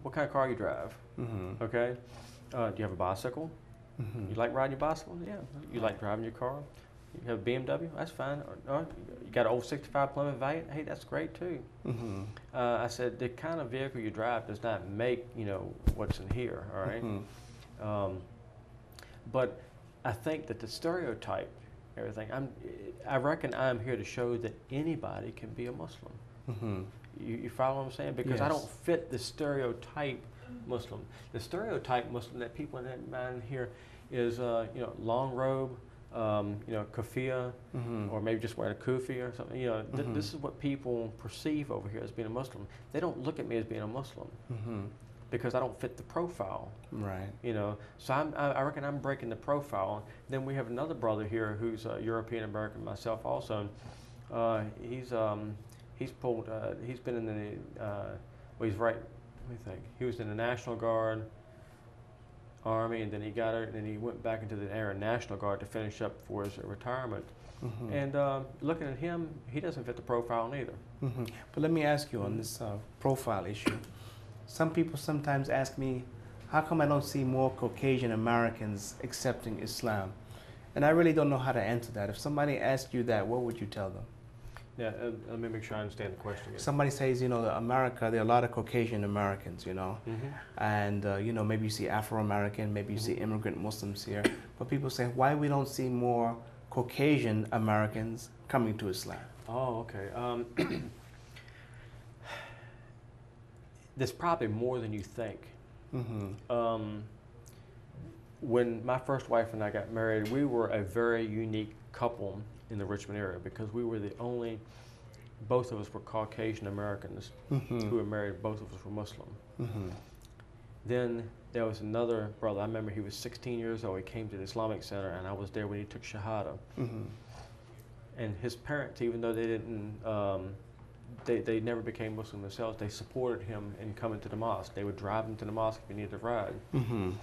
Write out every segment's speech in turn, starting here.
what kind of car you drive. Okay, do you have a bicycle? You like riding your bicycle? Yeah. You like driving your car? You have a BMW? That's fine. Or you got an old '65 Plymouth Valiant? Hey, that's great too. I said the kind of vehicle you drive does not make what's in here. All right. But I think that the stereotype, everything. I reckon I'm here to show that anybody can be a Muslim. You follow what I'm saying? Because I don't fit the stereotype Muslim. The stereotype Muslim that people in that mind here is long robe, kafia, or maybe just wearing a kufi or something. This is what people perceive over here as being a Muslim. They don't look at me as being a Muslim because I don't fit the profile. Right. So I reckon I'm breaking the profile. Then we have another brother here who's European American, myself also. He's pulled. He's been in the. Well, he's right. Let me think. He was in the National Guard, Army, and then he got it, and then he went back into the Air National Guard to finish up for his retirement. And looking at him, he doesn't fit the profile neither. But let me ask you on this profile issue. Some people sometimes ask me, how come I don't see more Caucasian Americans accepting Islam? And I really don't know how to answer that. If somebody asked you that, what would you tell them? Yeah, let me make sure I understand the question again. Somebody says, America, there are a lot of Caucasian Americans, and, maybe you see Afro-American, maybe you see immigrant Muslims here, but people say, why we don't see more Caucasian Americans coming to Islam? Oh, okay. There's probably more than you think. When my first wife and I got married, we were a very unique couple in the Richmond area because we were the only, both of us were Caucasian Americans who were married, both of us were Muslim. Then there was another brother, I remember he was 16 years old, he came to the Islamic Center and I was there when he took Shahada. And his parents, even though they didn't, they never became Muslim themselves, they supported him in coming to the mosque. They would drive him to the mosque if he needed a ride. And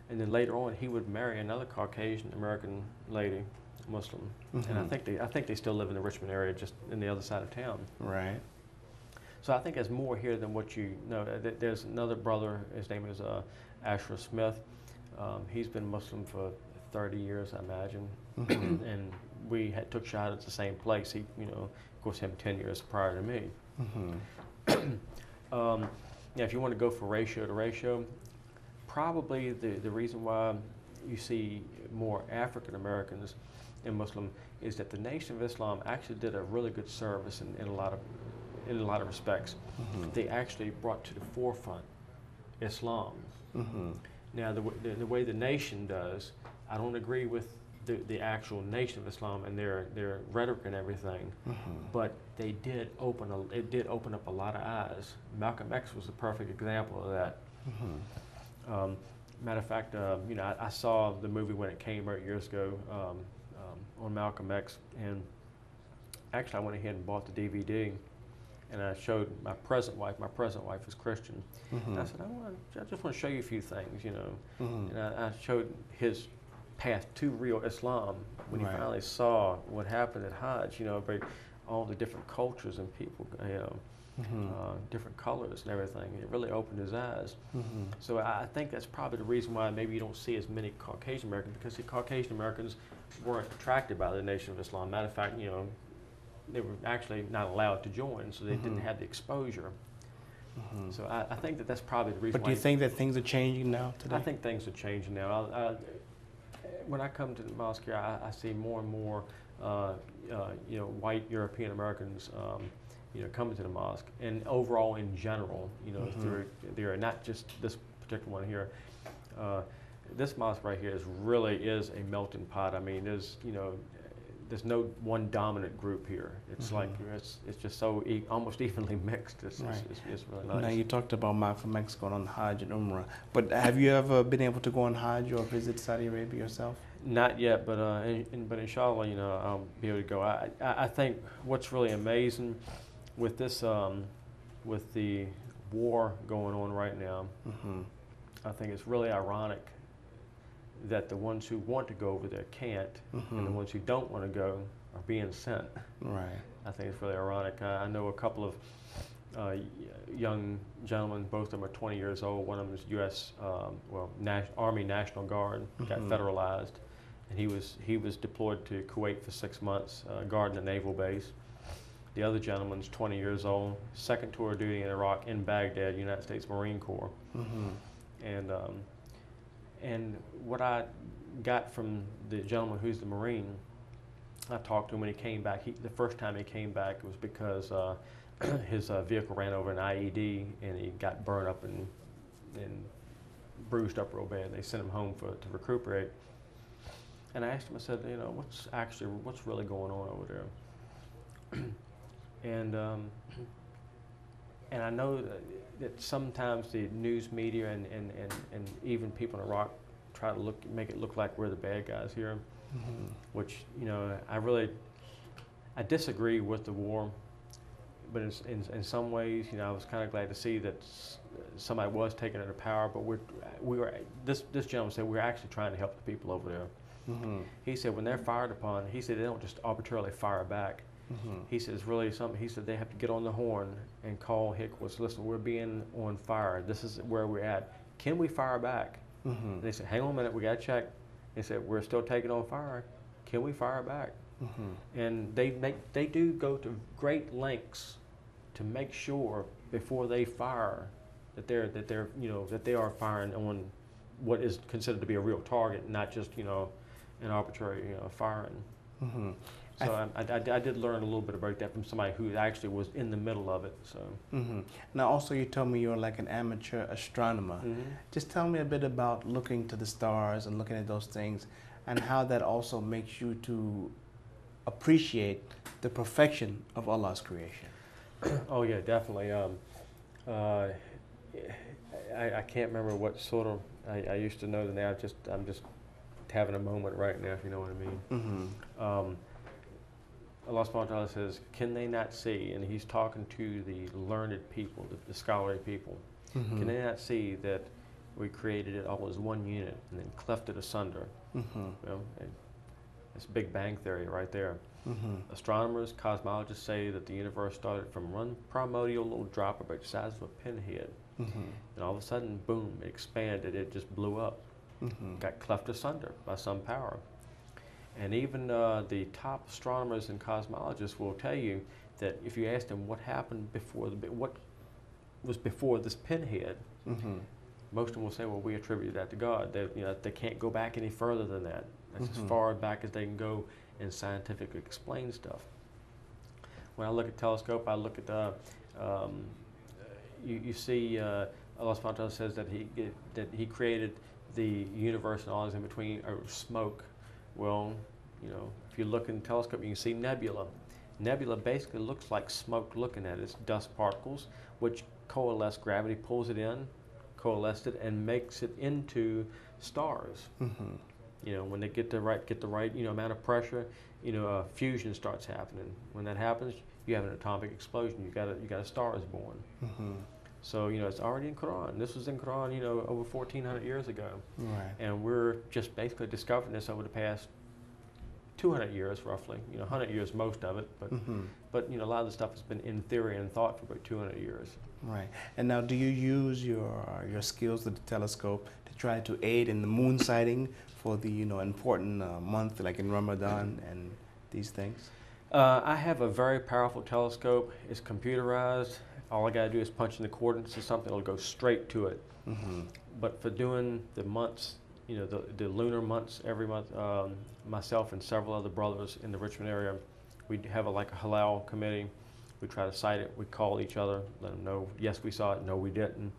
then later on, he would marry another Caucasian American lady, Muslim, and I think they still live in the Richmond area, just in the other side of town. Right. So I think there's more here than what you know. There's another brother. His name is Asher Smith. He's been Muslim for 30 years, I imagine, and we took Shahada at the same place. He, of course, him 10 years prior to me. If you want to go for ratio to ratio, probably the reason why you see more African Americans and Muslim is that the Nation of Islam actually did a really good service in a lot of respects. They actually brought to the forefront Islam. Now the way the nation does, I don't agree with the actual Nation of Islam and their rhetoric and everything, but it did open up a lot of eyes. Malcolm X was a perfect example of that. Matter of fact, I saw the movie when it came out years ago on Malcolm X, and actually I went ahead and bought the DVD, and I showed my present wife. My present wife is Christian. And I said, I just want to show you a few things, And I showed his path to real Islam when he finally saw what happened at Hajj, all the different cultures and people, different colors and everything. It really opened his eyes. So I think that's probably the reason why maybe you don't see as many Caucasian Americans, because the Caucasian Americans weren't attracted by the Nation of Islam. Matter of fact, they were actually not allowed to join, so they didn't have the exposure. So I think that's probably the reason. But do you think that things are changing now today? I think things are changing now. When I come to the mosque here, I see more and more, white European Americans, coming to the mosque, and overall in general, through there, not just this particular one here. This mosque right here really is a melting pot. I mean, there's no one dominant group here. It's like it's just so almost evenly mixed. It's really nice. Now you talked about Malcolm X going on Hajj and Umrah, but have you ever been able to go on Hajj or visit Saudi Arabia yourself? Not yet, but inshallah, I'll be able to go. I think what's really amazing with this, with the war going on right now, I think it's really ironic that the ones who want to go over there can't, and the ones who don't want to go are being sent. Right. I think it's really ironic. I know a couple of young gentlemen. Both of them are 20 years old. One of them is U.S. Army National Guard, got federalized, and he was deployed to Kuwait for 6 months, guarding a naval base. The other gentleman's 20 years old, second tour of duty in Iraq in Baghdad, United States Marine Corps. And what I got from the gentleman who's the Marine, I talked to him when he came back. The first time he came back, it was because his vehicle ran over an IED and he got burned up and bruised up real bad. They sent him home to recuperate. And I asked him, I said, you know, what's really going on over there? And I know that sometimes the news media and even people in Iraq try to make it look like we're the bad guys here, which, you know, I disagree with the war, but in some ways, you know, I was kind of glad to see that somebody was taken into power. But this gentleman said we're actually trying to help the people over there. He said when they're fired upon, he said they don't just arbitrarily fire back. He said it's really something. He said they have to get on the horn and call headquarters. Listen, we're being on fire. This is where we're at. Can we fire back? And they said, hang on a minute, we got to check. They said, we're still taking on fire. Can we fire back? And they do go to great lengths to make sure before they fire that they are firing on what is considered to be a real target, not just, you know, an arbitrary, you know, firing. So I did learn a little bit about that from somebody who actually was in the middle of it. So. Now, also, you told me you're like an amateur astronomer. Just tell me a bit about looking to the stars and looking at those things, and how that also makes you to appreciate the perfection of Allah's creation. Oh yeah, definitely. I can't remember what sort of I used to know the name. I'm just having a moment right now, if you know what I mean. Allah subhanahu wa ta'ala says, can they not see? And he's talking to the learned people, the scholarly people. Can they not see that we created it all as one unit and then cleft it asunder? You know, it's Big Bang Theory right there. Astronomers, cosmologists say that the universe started from one primordial little drop about the size of a pinhead. And all of a sudden, boom, it expanded, it just blew up. Got cleft asunder by some power. And even the top astronomers and cosmologists will tell you that if you ask them what happened before what was before this pinhead, most of them will say, well, we attribute that to God. They can't go back any further than that. That's as far back as they can go and scientifically explain stuff. When I look at telescope, I look at you see Allah subhanahu wa ta'ala says that he created the universe and all is in between, or smoke. Well, you know, if you look in the telescope, you can see nebula. Nebula basically looks like smoke looking at it. It's dust particles, which coalesce, gravity pulls it in, coalesced it, and makes it into stars. You know, when they get the right you know, amount of pressure, you know, fusion starts happening. When that happens, you have an atomic explosion. You got a star is born. So, you know, it's already in Quran. This was in Quran, you know, over 1,400 years ago. And we're just basically discovering this over the past 200 years, roughly. You know, 100 years, most of it. But you know, a lot of the stuff has been in theory and thought for about 200 years. Right. And now, do you use your skills with the telescope to try to aid in the moon sighting for the, you know, important month, like in Ramadan and these things? I have a very powerful telescope. It's computerized. All I got to do is punch in the coordinates or something, it'll go straight to it. But for doing the months, you know, the lunar months every month, myself and several other brothers in the Richmond area, we have like a halal committee. We try to cite it. We call each other, let them know, yes, we saw it, no, we didn't.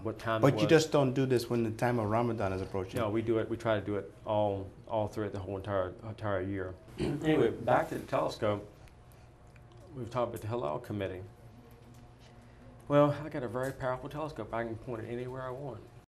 What time But you just don't do this when the time of Ramadan is approaching? No, we do it. We try to do it all throughout the whole entire year. Anyway, back to the telescope. We've talked about the halal committee. Well, I got a very powerful telescope. I can point it anywhere I want.